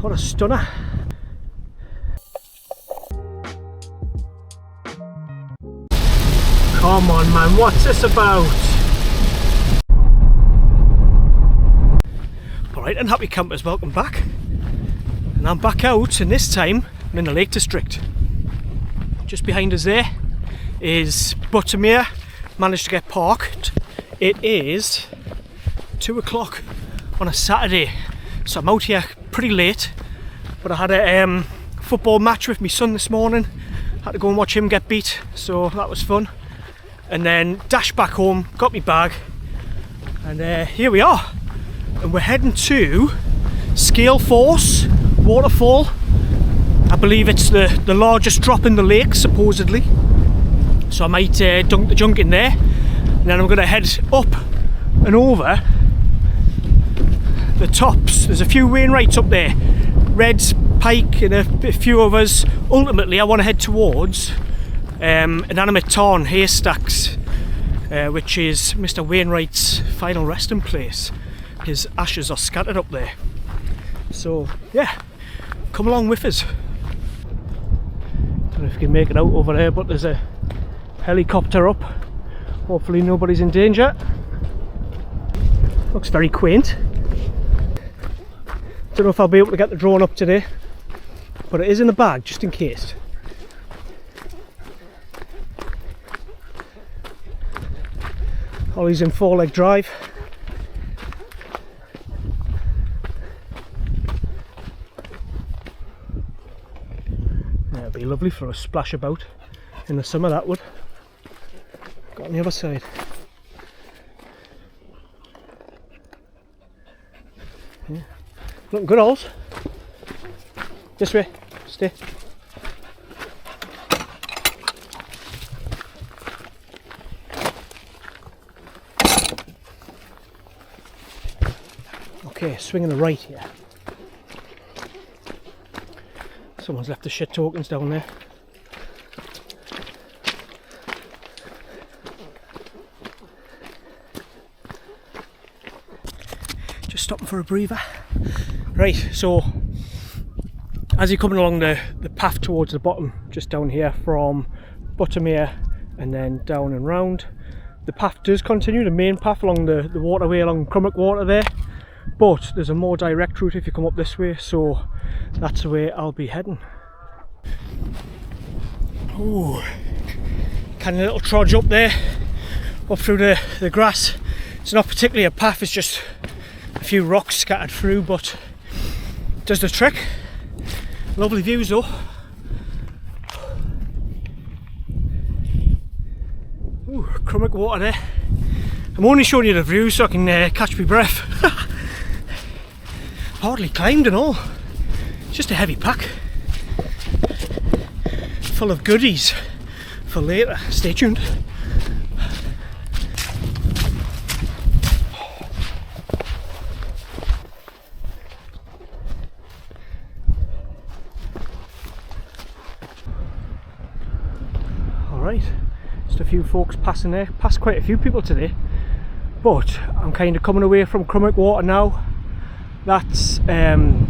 What a stunner. Come on man, what's this about? Alright, and happy campers, welcome back. And I'm back out, and this time I'm in the Lake District. Just behind us there is Buttermere. Managed to get parked. It is 2 o'clock on a Saturday, so I'm out here pretty late, but I had a football match with my son this morning. Had to go and watch him get beat, so that was fun. And then dashed back home, got my bag, and here we are. And we're heading to Scale Force waterfall. I believe it's the largest drop in the lake, supposedly. So I might dunk the junk in there, and then I'm going to head up and over the tops. There's a few wainwrights up there, Reds, Pike, and a few others. Ultimately, I want to head towards an animate tarn, Haystacks, which is Mr. Wainwright's final resting place. His ashes are scattered up there. So yeah, come along with us. Don't know if you can make it out over there, but there's a helicopter up. Hopefully nobody's in danger. Looks very quaint. Don't know if I'll be able to get the drone up today, but it is in the bag just in case. Ollie's in 4-leg drive. Yeah, it'd be lovely for a splash about in the summer, that would. Got on the other side. Yeah. Looking good, Alls. This way, stay. Okay, swinging the right here. Someone's left the shit tokens down there. Just stopping for a breather. Right, so as you're coming along the path towards the bottom, just down here from Buttermere and then down and round, the path does continue, the main path along the waterway along Crummock Water there. But there's a more direct route if you come up this way, so that's the way I'll be heading. Ooh, kind of little trudge up there, up through the grass. It's not particularly a path, it's just a few rocks scattered through, but it does the trick. Lovely views though. Ooh, Crummock Water there. I'm only showing you the view so I can catch my breath. Hardly climbed and all. It's just a heavy pack. Full of goodies for later. Stay tuned. Alright, just a few folks passing there. Passed quite a few people today. But I'm kind of coming away from Crummock Water now. That's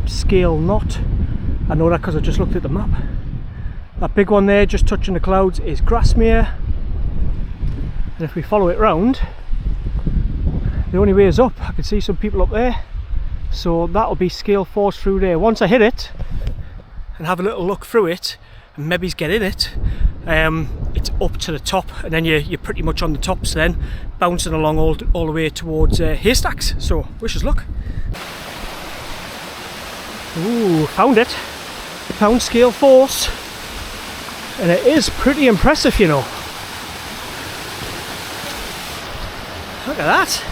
Scale Knot. I know that because I just looked at the map. That big one there just touching the clouds is Grasmere, and if we follow it round, the only way is up. I can see some people up there, so that'll be Scale Force through there. Once I hit it and have a little look through it and maybe get in it, it's up to the top, and then you're pretty much on the tops then, bouncing along all the way towards Haystacks. So wish us luck. Ooh, found it. Found Scale Force. And it is pretty impressive, you know. Look at that.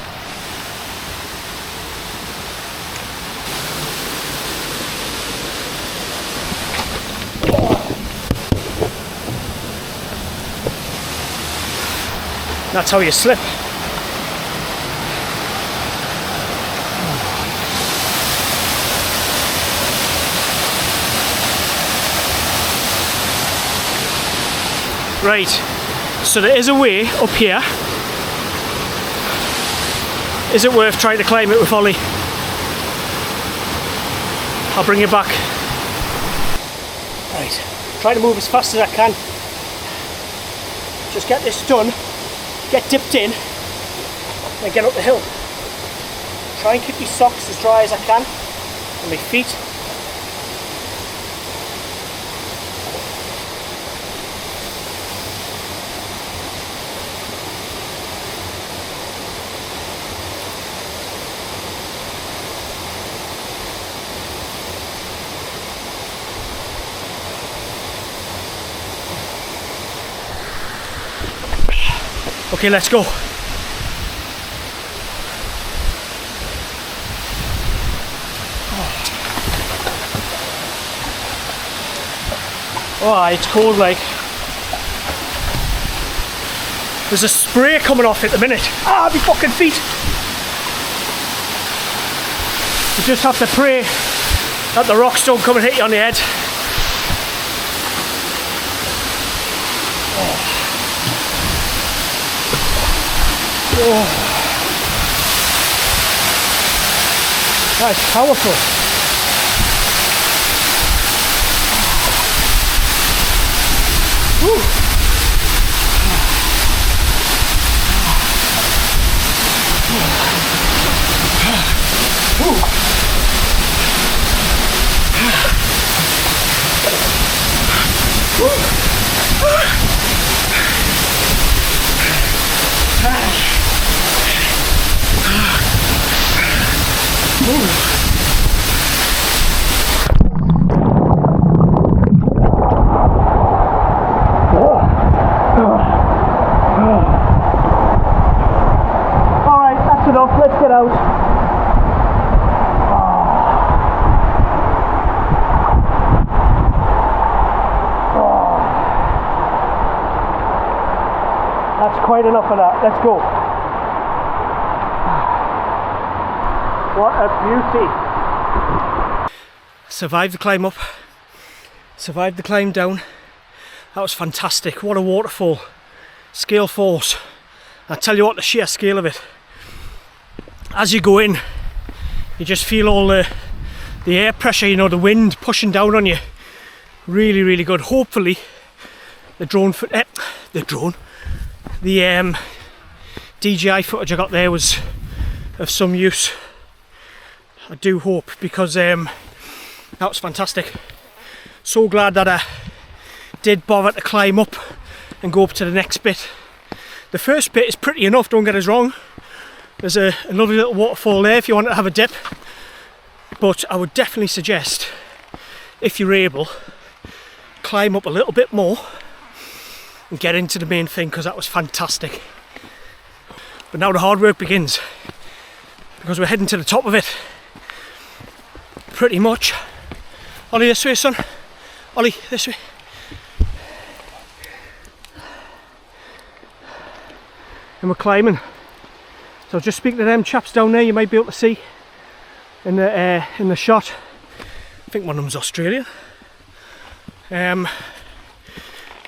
That's how you slip. Right, so there is a way up here. Is it worth trying to climb it with Ollie? I'll bring you back. Right, try to move as fast as I can. Just get this done, get dipped in, and get up the hill. Try and keep these socks as dry as I can, and my feet. Okay, let's go. Oh, it's cold like. There's a spray coming off at the minute. Ah, my fucking feet! You just have to pray that the rocks don't come and hit you on the head. Oh. That's powerful. Woo. Alright, that's enough, let's get out. That's quite enough of that, let's go. What a beauty. Survived the climb up, survived the climb down. That was fantastic. What a waterfall. Scale force. I tell you what, the sheer scale of it. As you go in, you just feel all the air pressure, you know, the wind pushing down on you. Really, really good. Hopefully, the DJI footage I got there was of some use. I do hope, because that was fantastic. So glad that I did bother to climb up and go up to the next bit. The first bit is pretty enough, don't get us wrong. There's another little waterfall there if you want to have a dip. But I would definitely suggest, if you're able, climb up a little bit more and get into the main thing, because that was fantastic. But now the hard work begins, because we're heading to the top of it. Pretty much. Ollie, this way, son. Ollie, this way. And we're climbing. So just speak to them chaps down there. You might be able to see in the shot. I think one of them's Australian.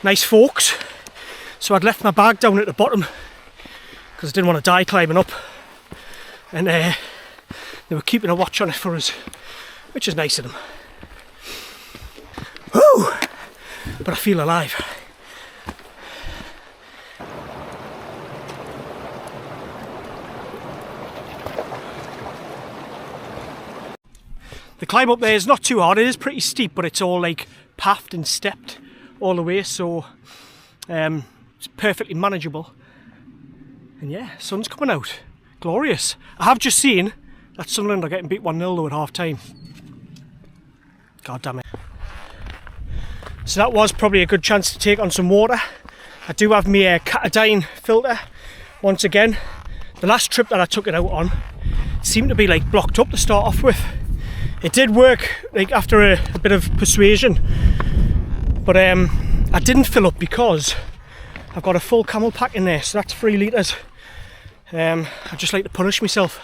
Nice folks. So I'd left my bag down at the bottom because I didn't want to die climbing up, and they were keeping a watch on it for us, which is nice of them. Woo! But I feel alive. The climb up there is not too hard. It is pretty steep, but it's all like pathed and stepped all the way, so it's perfectly manageable. And yeah, sun's coming out. Glorious. I have just seen that Sunderland are getting beat 1-0 though at half time. God damn it. So that was probably a good chance to take on some water. I do have my Catadine filter once again. The last trip that I took it out on seemed to be like blocked up to start off with. It did work like after a bit of persuasion, but I didn't fill up because I've got a full camel pack in there, so that's 3 litres. I just like to punish myself,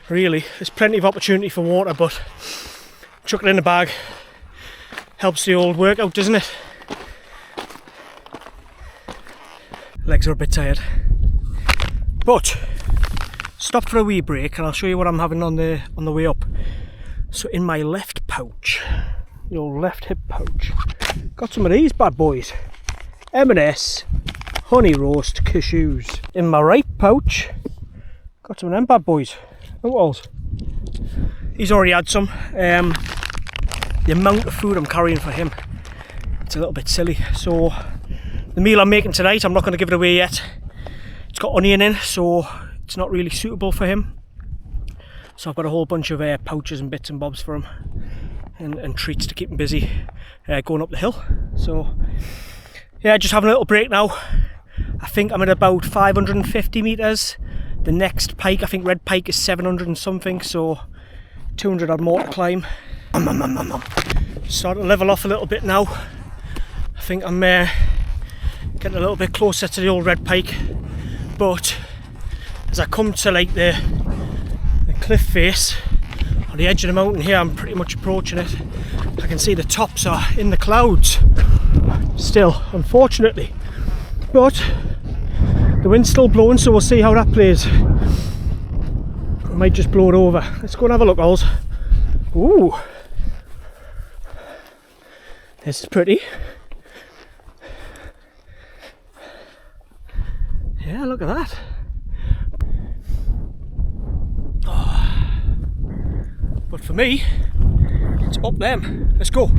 really. There's plenty of opportunity for water, but chuck it in the bag helps the old workout, doesn't it? Legs are a bit tired, but stop for a wee break and I'll show you what I'm having on the way up. So in my left pouch. The old left hip pouch. Got some of these bad boys. M&S honey roast cashews. In my right pouch, got some of them bad boys. And what else? He's already had some. The amount of food I'm carrying for him, it's a little bit silly. So the meal I'm making tonight, I'm not going to give it away yet. It's got onion in, so it's not really suitable for him. So I've got a whole bunch of pouches and bits and bobs for him, and treats to keep him busy going up the hill. So yeah, just having a little break now. I think I'm at about 550 metres. The next pike, I think red pike, is 700 and something, so 200 odd more to climb. Starting to level off a little bit now. I think I'm getting a little bit closer to the old red pike, but as I come to like the cliff face on the edge of the mountain here, I'm pretty much approaching it. I can see the tops are in the clouds still, unfortunately, but the wind's still blowing, so we'll see how that plays. I might just blow it over. Let's go and have a look, Oz. Ooh, this is pretty. Yeah, look at that. Oh. But for me, it's up them. Let's go.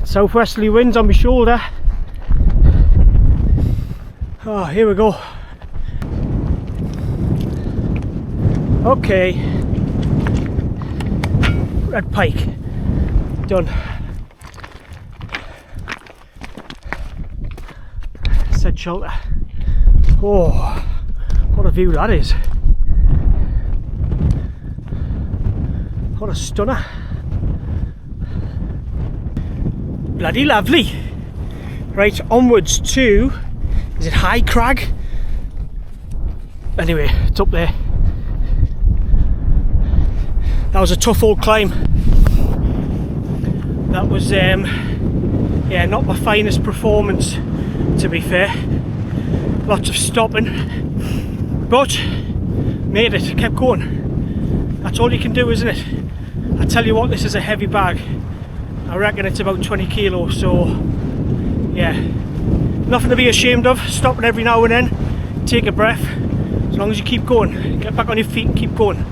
Southwesterly winds on my shoulder. Oh, here we go. Okay, red pike done. Said shelter. Oh, what a view that is. What a stunner. Bloody lovely. Right, onwards to, is it High Crag? Anyway, it's up there. That was a tough old climb. That was yeah, not my finest performance, to be fair. Lots of stopping, but made it, kept going. That's all you can do, isn't it? I tell you what, this is a heavy bag. I reckon it's about 20 kilos, so yeah, nothing to be ashamed of. Stopping every now and then, take a breath. As long as you keep going, get back on your feet and keep going.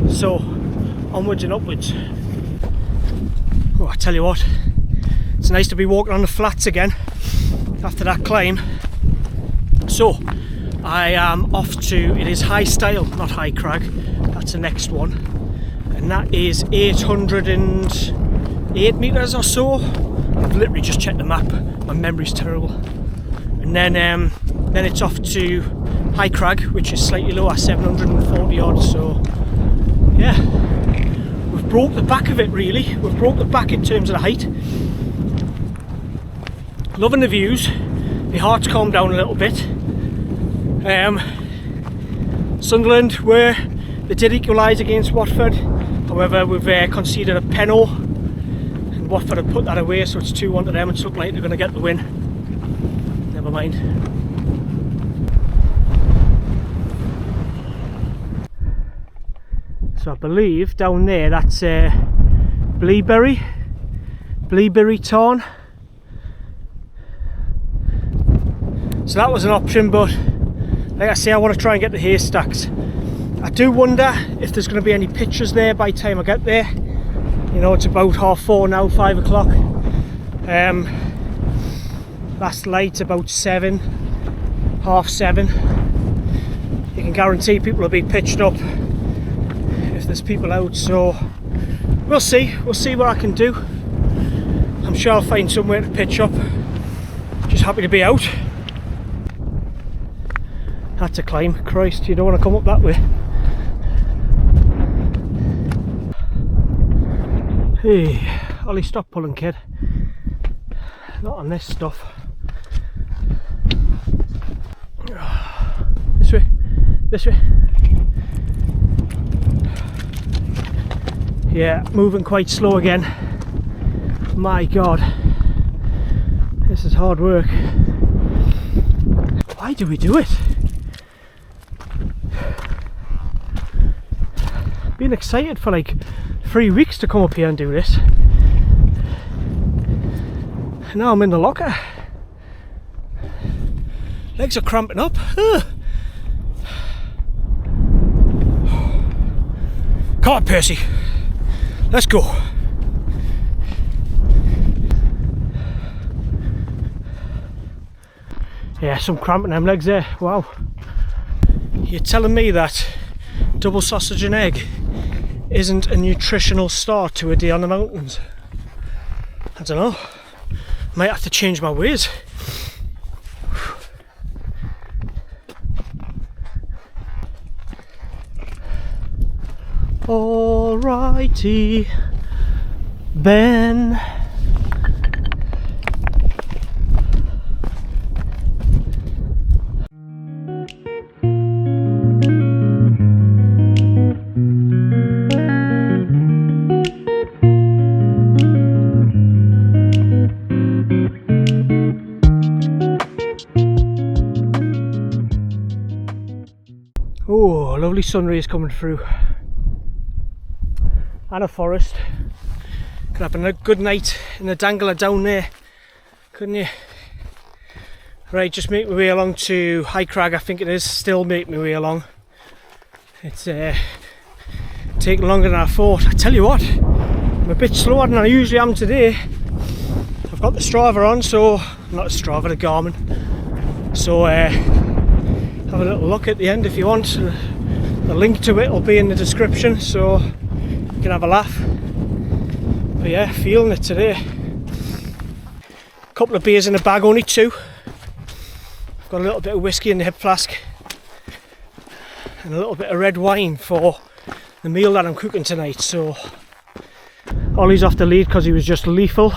So, onwards and upwards. Oh, I tell you what, it's nice to be walking on the flats again after that climb. So, I am off to, it is High Stile, not High Crag, that's the next one. And that is 808 metres or so. I've literally just checked the map, my memory's terrible. And then it's off to High Crag, which is slightly lower, 740 odd, so yeah. We've broke the back of it really, we've broke the back in terms of the height. Loving the views, my heart's calmed down a little bit. Sunderland they did equalise against Watford, however we've conceded a penalty. Watford have put that away, so it's 2-1 to them. It's looking like they're going to get the win. Never mind. So I believe down there that's Bleaberry Tarn. So that was an option, but like I say, I want to try and get the Haystacks. I do wonder if there's going to be any pictures there by the time I get there. You know, it's about 4:30 now, 5 o'clock. Last light's about 7, 7:30. You can guarantee people will be pitched up if there's people out, so we'll see what I can do. I'm sure I'll find somewhere to pitch up. Just happy to be out. Had to climb. Christ, you don't want to come up that way. Hey, Ollie, stop pulling, kid. Not on this stuff. This way, this way. Yeah, moving quite slow again. My God, this is hard work. Why do we do it? Been excited for like 3 weeks to come up here and do this. Now I'm in the locker. Legs are cramping up. Come on, Percy. Let's go. Yeah, some cramp in them legs there. Wow. You're telling me that double sausage and egg isn't a nutritional start to a day on the mountains? I don't know. Might have to change my ways. Alrighty, Ben. Oh, lovely sun rays coming through. And a forest. Could have a good night in the dangler down there, couldn't you? Right, just make my way along to High Crag, I think it is. Still make my way along. It's taking longer than I thought. I tell you what, I'm a bit slower than I usually am today. I've got the Strava on, so not the Strava, the Garmin. So have a little look at the end if you want. The link to it will be in the description, so you can have a laugh. But yeah, feeling it today. Couple of beers in the bag, only 2. I've got a little bit of whiskey in the hip flask and a little bit of red wine for the meal that I'm cooking tonight. So Ollie's off the lead because he was just lethal,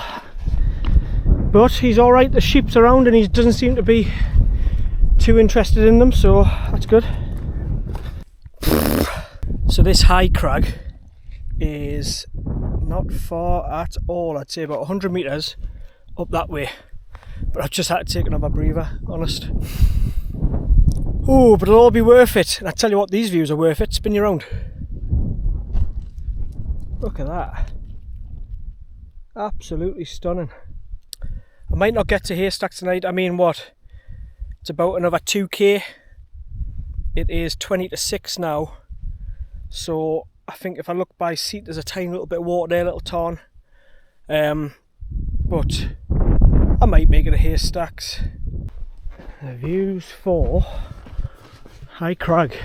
but he's alright. The sheep's around and he doesn't seem to be too interested in them, so that's good. So this High Crag is not far at all. I'd say about 100 metres up that way, but I've just had to take another breather, honest. Oh, but it'll all be worth it. And I tell you what, these views are worth it. Spin you around. Look at that. Absolutely stunning. I might not get to Haystacks tonight. I mean, what? It's about another 2k. It is 20 to 6 now. So I think if I look by seat, there's a tiny little bit of water there, a little tarn. But I might make it a Haystacks. The views for High Crag.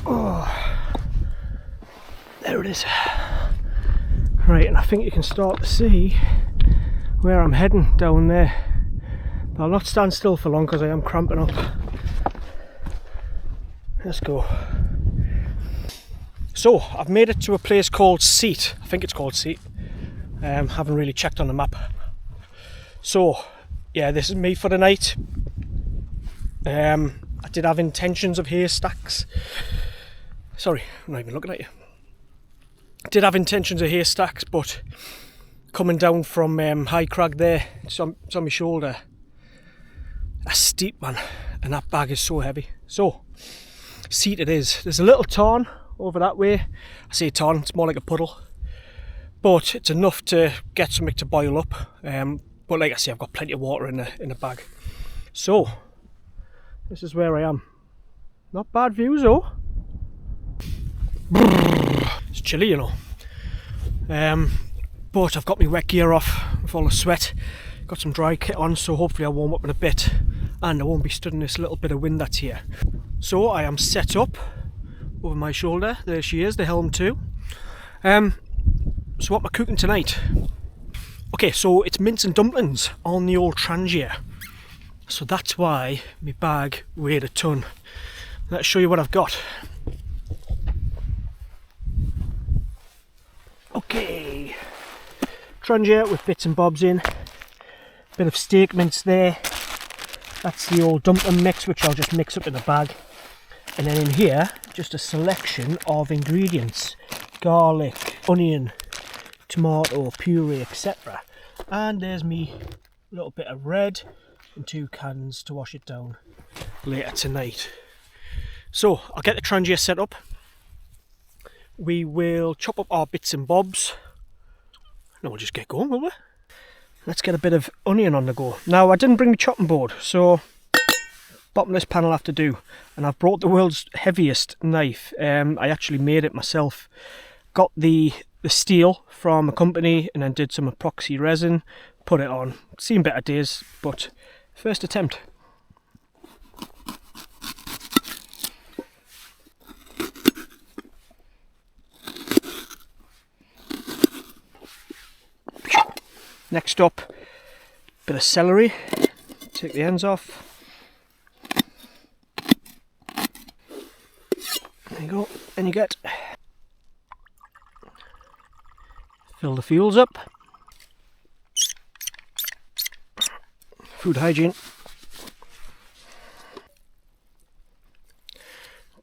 Oh, there it is. Right, and I think you can start to see where I'm heading down there. But I'll not stand still for long because I am cramping up. Let's go. So I've made it to a place called Seat. I think it's called Seat. Haven't really checked on the map. So yeah, this is me for the night. I did have intentions of Haystacks. Sorry, I'm not even looking at you. I did have intentions of Haystacks, but coming down from High Crag there, it's on my shoulder. That's steep, man, and that bag is so heavy. So Seat it is. There's a little tarn over that way. I say tarn, it's more like a puddle, but it's enough to get something to boil up. But like I say, I've got plenty of water in the bag. So this is where I am. Not bad views though. It's chilly, you know. But I've got my wet gear off with all the sweat. Got some dry kit on, so hopefully I'll warm up in a bit and I won't be stood in this little bit of wind that's here. So I am set up over my shoulder. There she is, the helm too. So what am I cooking tonight? Okay, so it's mince and dumplings on the old trangia. So that's why my bag weighed a ton. Let's show you what I've got. Okay, trangia with bits and bobs in. Bit of steak mince there. That's the old dumpling mix, which I'll just mix up in the bag. And then in here, just a selection of ingredients. Garlic, onion, tomato, puree, etc. And there's me little bit of red and 2 cans to wash it down later tonight. So I'll get the trangia set up. We will chop up our bits and bobs. And we'll just get going, will we? Let's get a bit of onion on the go. Now, I didn't bring my chopping board, so bottomless pan will have to do. And I've brought the world's heaviest knife. I actually made it myself. Got the steel from a company and then did some epoxy resin, put it on. Seen better days, but first attempt. Next up, bit of celery. Take the ends off. There you go, and you get, fill the fuels up. Food hygiene.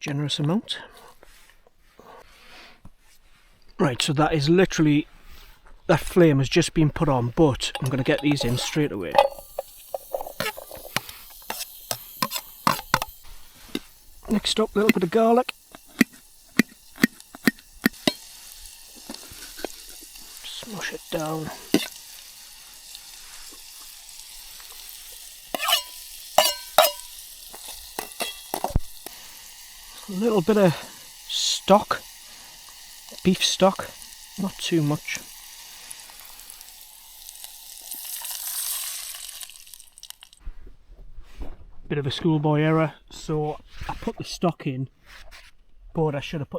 Generous amount. Right, so that is literally, that flame has just been put on, but I'm going to get these in straight away. Next up, a little bit of garlic. Smush it down. A little bit of stock, beef stock, not too much. Bit of a schoolboy error, so I put the stock in, but I should have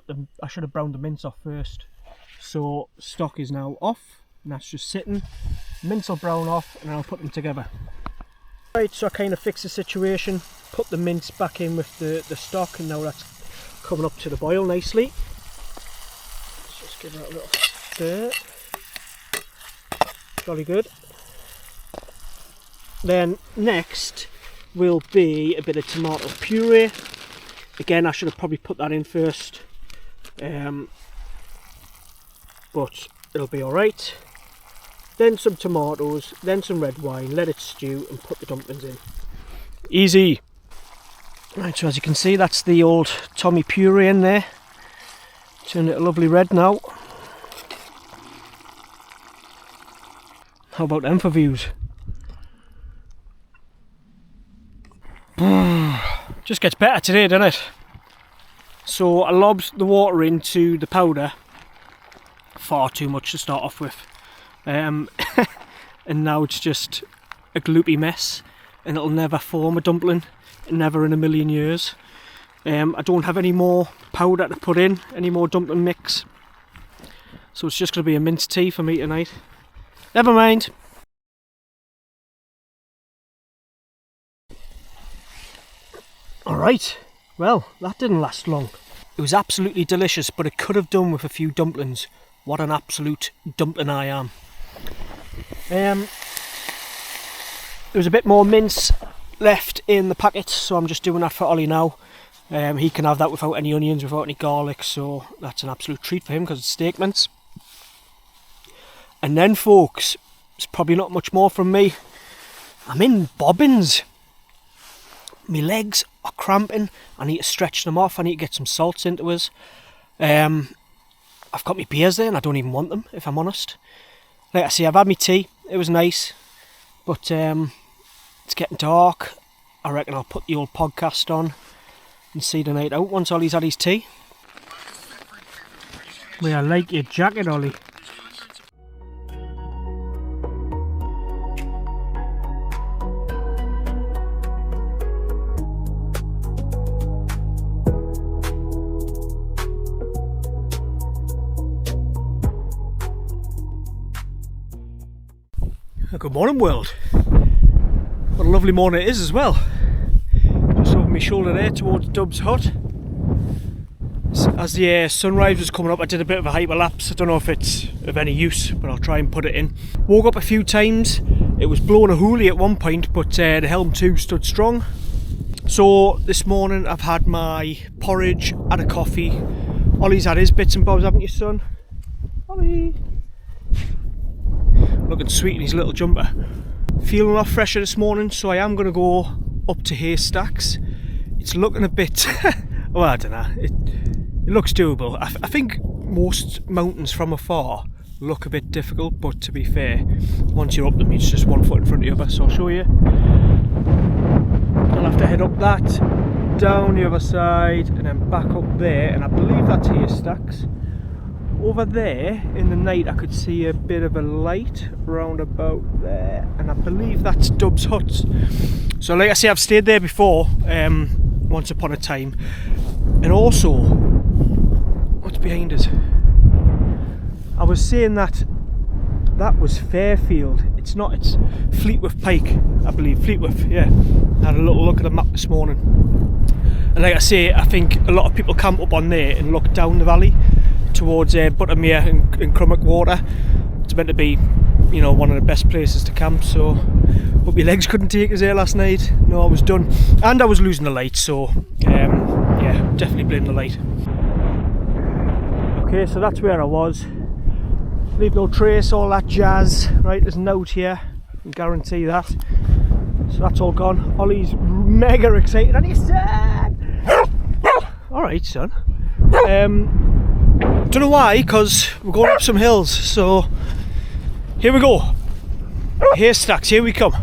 browned the mince off first. So stock is now off, and that's just sitting. Mince will brown off, and I'll put them together. Right, so I kind of fixed the situation, put the mince back in with the stock, and now that's coming up to the boil nicely. Let's just give that a little stir. Jolly good. Then next will be a bit of tomato puree. Again, I should have probably put that in first, but it'll be alright. Then some tomatoes, then some red wine, let it stew and put the dumplings in. Easy. Right, so as you can see, that's the old Tommy puree in there. Turned it a lovely red now. How about them for views? Just gets better today, doesn't it? So I lobbed the water into the powder, far too much to start off with, and now it's just a gloopy mess, and it'll never form a dumpling, never in a million years. I don't have any more powder to put in, any more dumpling mix, so it's just going to be a mince tea for me tonight. Never mind. Alright, well, that didn't last long. It was absolutely delicious, but it could have done with a few dumplings. What an absolute dumpling I am. There was a bit more mince left in the packet, so I'm just doing that for Ollie now. He can have that without any onions, without any garlic, so that's an absolute treat for him because it's steak mince. And then, folks, it's probably not much more from me. I'm in bobbins. My legs are cramping. I need to stretch them off. I need to get some salts into us. I've got my beers there and I don't even want them, if I'm honest. Like I say, I've had my tea. It was nice. But it's getting dark. I reckon I'll put the old podcast on and see the night out once Ollie's had his tea. Well, I like your jacket, Ollie. Good morning, world. What a lovely morning it is as well. Just over my shoulder there towards Dub's Hut. As the sunrise was coming up, I did a bit of a hyperlapse. I don't know if it's of any use, but I'll try and put it in. Woke up a few times. It was blowing a hoolie at one point, but the Helm 2 stood strong. So this morning I've had my porridge, had a coffee. Ollie's had his bits and bobs, haven't you, son? Ollie! Looking sweet in his little jumper. Feeling a lot fresher this morning, so I am going to go up to Haystacks. It's looking a bit... well, I don't know. It looks doable. I think most mountains from afar look a bit difficult, but to be fair, once you're up them, it's just one foot in front of the other. So I'll show you. I'll have to head up that, down the other side, and then back up there, and I believe that's Haystacks. Over there, in the night, I could see a bit of a light round about there, and I believe that's Dub's Hut. So like I say, I've stayed there before, once upon a time. And also, what's behind us? I was saying that was Fairfield. It's not, it's Fleetwood Pike, I believe. Fleetwood, yeah. I had a little look at the map this morning. And like I say, I think a lot of people camp up on there and look down the valley towards Buttermere and Crummock Water. It's meant to be, you know, one of the best places to camp, so hope your legs couldn't take us there last night. No, I was done. And I was losing the light, so yeah, definitely blame the light. Okay, so that's where I was. Leave no trace, all that jazz. Right, there's a note here, I can guarantee that. So that's all gone. Ollie's mega excited and he said, alright son. Don't know why, because we're going up some hills, so here we go. Haystacks, here we come.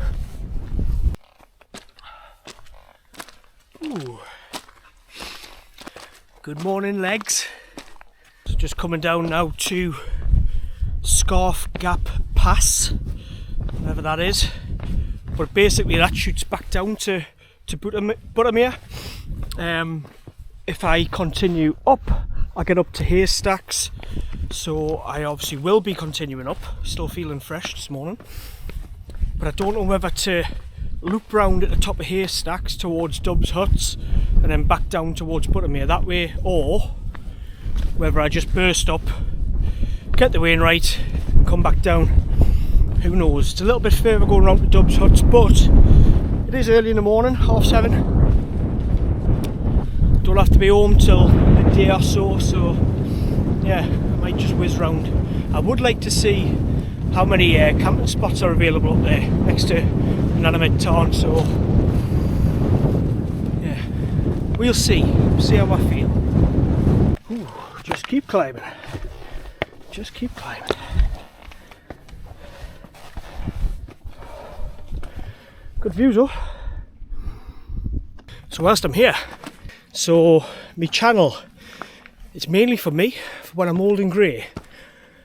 Ooh. Good morning, legs. So just coming down now to Scarf Gap Pass, whatever that is. But basically that shoots back down to Buttermere. If I continue up, I get up to Haystacks, so I obviously will be continuing up. Still feeling fresh this morning, but I don't know whether to loop round at the top of Haystacks towards Dub's Huts and then back down towards Buttermere that way, or whether I just burst up, get the wainwright and come back down. Who knows? It's a little bit further going round to Dub's Huts, but it is early in the morning, 7:30. Don't have to be home till midday or so, so yeah, I might just whiz round. I would like to see how many camping spots are available up there next to inanimate tarn, so yeah, we'll see how I feel. Ooh, just keep climbing, just keep climbing. Good views though. So whilst I'm here, so my channel, it's mainly for me, for when I'm old and grey,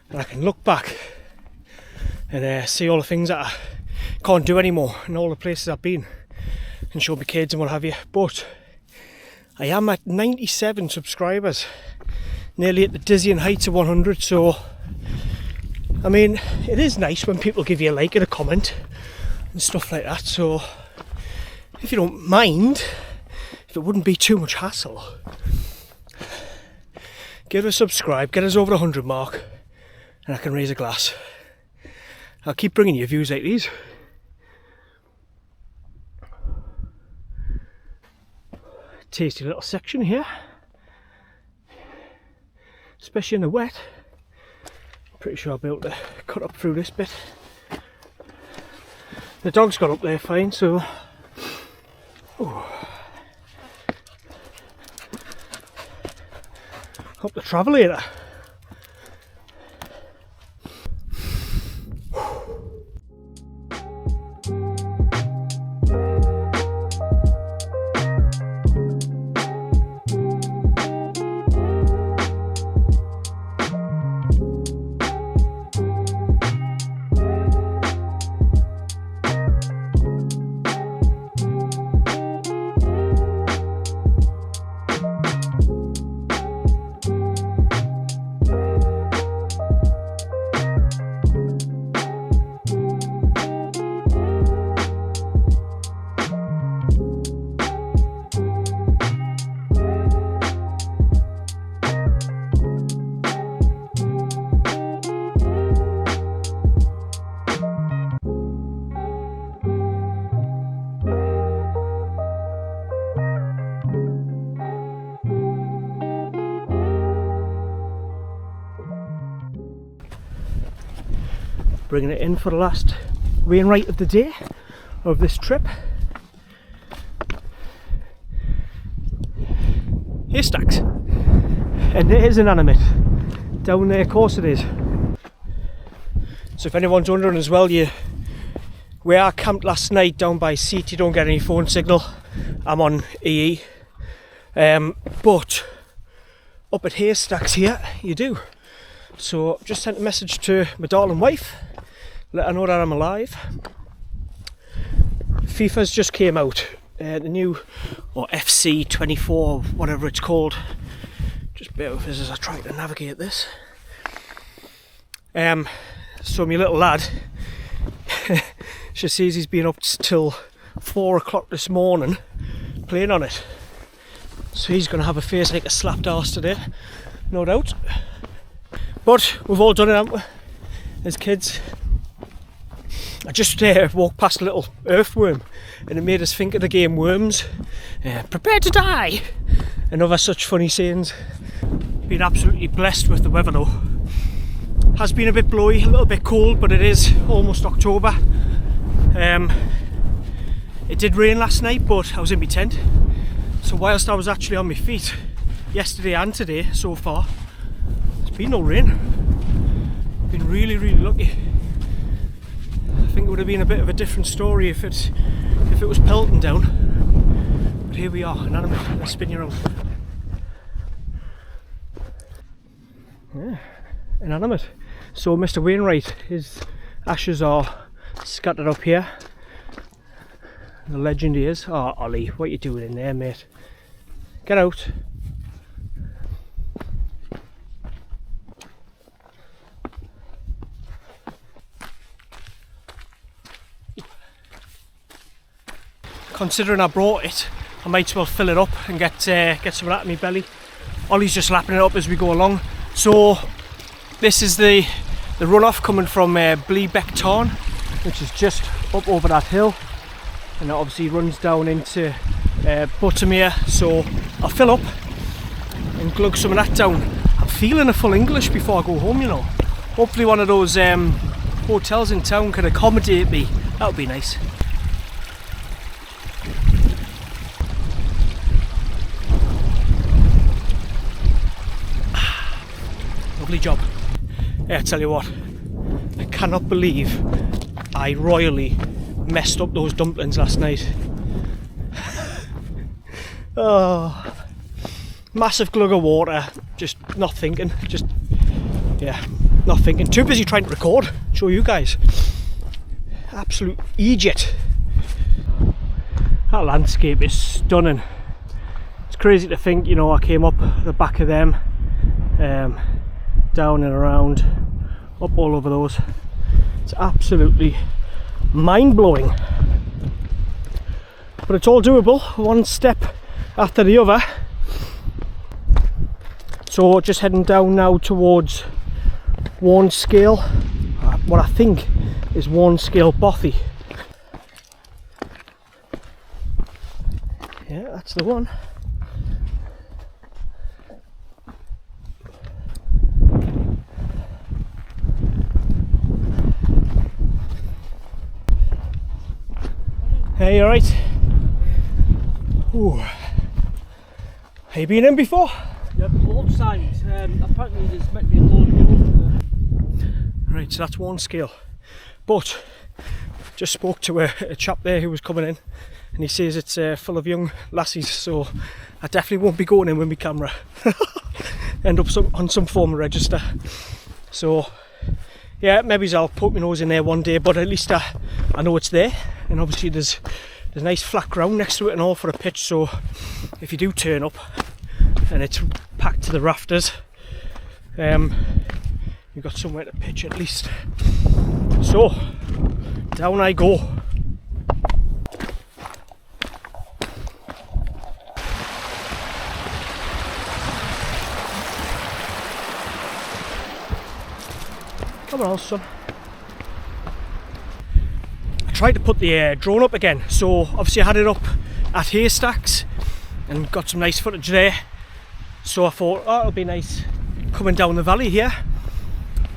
and I can look back and see all the things that I can't do anymore and all the places I've been and show my kids and what have you. But I am at 97 subscribers, nearly at the dizzying heights of 100, so I mean, it is nice when people give you a like and a comment and stuff like that, so if you don't mind, if it wouldn't be too much hassle, give us a subscribe, get us over the 100 mark, and I can raise a glass. I'll keep bringing you views like these. Tasty little section here, especially in the wet. Pretty sure I'll be able to cut up through this bit. The dog's got up there fine, so ooh. Up the travelator. bringing it in for the last wainwright of the day, of this trip. Haystacks, and it is inanimate down there, of course it is. So if anyone's wondering as well, where I camped last night down by Seat, you don't get any phone signal. I'm on EE, but up at Haystacks here you do. So I've just sent a message to my darling wife, let her know that I'm alive. FIFA's just came out, the new, or FC 24, whatever it's called. Just bear with us as I try to navigate this. So my little lad, she says he's been up till 4 o'clock this morning playing on it. So he's going to have a face like a slapped arse today, no doubt. But we've all done it, haven't we, as kids? I just walked past a little earthworm and it made us think of the game Worms. Prepare to die! And other such funny sayings. Been absolutely blessed with the weather though. Has been a bit blowy, a little bit cold, but it is almost October. It did rain last night, but I was in my tent. So whilst I was actually on my feet yesterday and today so far, there's been no rain. Been really, really lucky. I think it would have been a bit of a different story if it was pelting down. But here we are, inanimate. Let's spin you around. Yeah, inanimate. So Mr. Wainwright, his ashes are scattered up here. The legend he is. Oh, Ollie, what are you doing in there, mate? Get out. Considering I brought it, I might as well fill it up and get some of that in my belly. Ollie's just lapping it up as we go along. So this is the runoff coming from Bleebeck Tarn, which is just up over that hill, and it obviously runs down into Buttermere. So I'll fill up and glug some of that down. I'm feeling a full English before I go home, you know. Hopefully one of those hotels in town can accommodate me. That would be nice. Lovely job. Yeah, I tell you what, I cannot believe I royally messed up those dumplings last night. Oh, massive glug of water, just not thinking, not thinking. Too busy trying to record, show you guys. Absolute Egypt. That landscape is stunning. It's crazy to think, you know, I came up the back of them, down and around, up all over those. It's absolutely mind-blowing, but it's all doable, one step after the other. So just heading down now towards Warnscale, what I think is Warnscale Bothy. Yeah, that's the one. Hey, you alright? Ooh. Have you been in before? Yeah, loads of times. Apparently there's meant to be a load of Right, so that's Warnscale. But just spoke to a chap there who was coming in, and he says it's full of young lassies, so I definitely won't be going in with my camera. End up on some form of register. So yeah, maybe I'll poke my nose in there one day, but at least I know it's there. And obviously there's nice flat ground next to it and all for a pitch, so if you do turn up and it's packed to the rafters, you've got somewhere to pitch at least. So down I go. Come on, son. I tried to put the drone up again, so obviously I had it up at Haystacks and got some nice footage there. So I thought, oh, it'll be nice coming down the valley here.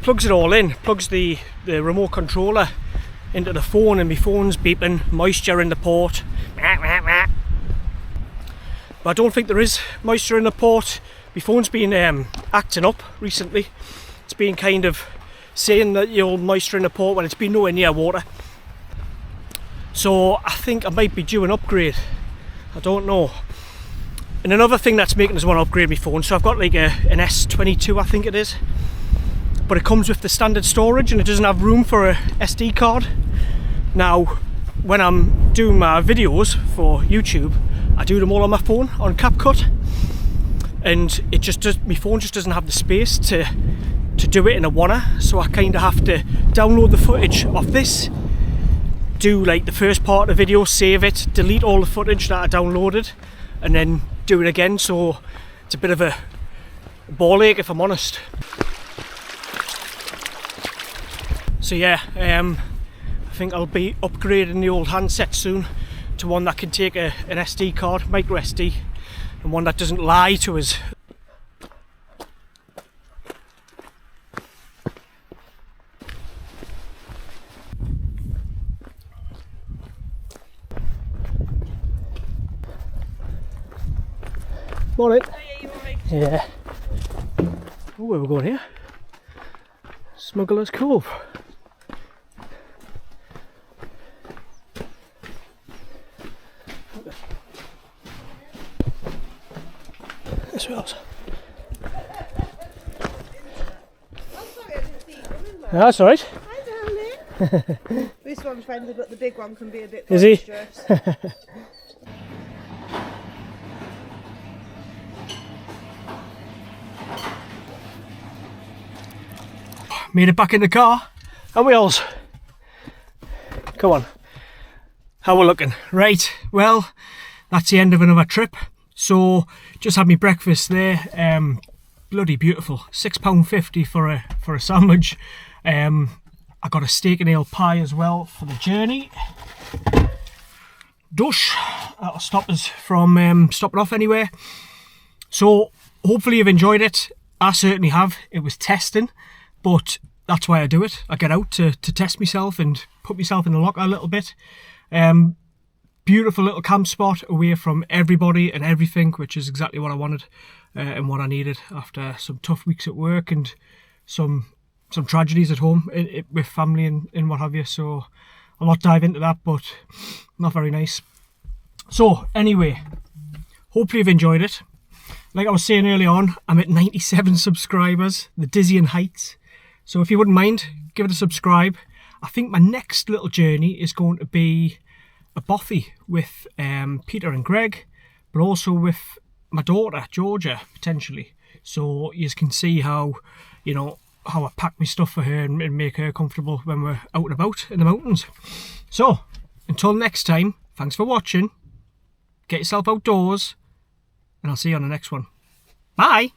plugs it all in, plugs the remote controller into the phone, and my phone's beeping, moisture in the port. But I don't think there is moisture in the port. My phone's been acting up recently. It's been kind of saying that you'll moisture in the port when it's been nowhere near water. So I think I might be due an upgrade. I don't know. And another thing that's making us want to upgrade my phone, so I've got like an S22 I think it is, but it comes with the standard storage and it doesn't have room for a SD card. Now when I'm doing my videos for YouTube, I do them all on my phone on CapCut, and it just does, my phone just doesn't have the space to do it in a oneer, so I kind of have to download the footage of this, do like the first part of the video, save it, delete all the footage that I downloaded, and then do it again. So it's a bit of a ball ache if I'm honest. So yeah, I think I'll be upgrading the old handset soon to one that can take an SD card, micro SD, and one that doesn't lie to us. Morning. Oh, yeah, you alright? Yeah. Oh, where are we going here? Smuggler's Cove. This way else. I'm sorry, I didn't see you coming, love. Yeah, that's alright. Hi, darling. This one's friendly, but the big one can be a bit Is he? boisterous. Made it back in the car. And wheels. Come on. How we're looking? Right, well, that's the end of another trip. So, just had me breakfast there. Bloody beautiful. £6.50 for a sandwich. I got a steak and ale pie as well for the journey. Dush. That'll stop us from stopping off anywhere. So, hopefully you've enjoyed it. I certainly have. It was testing. But that's why I do it. I get out to test myself and put myself in the locker a little bit. Beautiful little camp spot away from everybody and everything, which is exactly what I wanted and what I needed after some tough weeks at work and some tragedies at home with family and what have you. So I'll not dive into that, but not very nice. So anyway, hopefully you've enjoyed it. Like I was saying earlier on, I'm at 97 subscribers, the dizzying heights. So if you wouldn't mind, give it a subscribe. I think my next little journey is going to be a bothy with Peter and Greg, but also with my daughter, Georgia, potentially. So you can see how, you know, how I pack my stuff for her and make her comfortable when we're out and about in the mountains. So, until next time, thanks for watching. Get yourself outdoors, and I'll see you on the next one. Bye!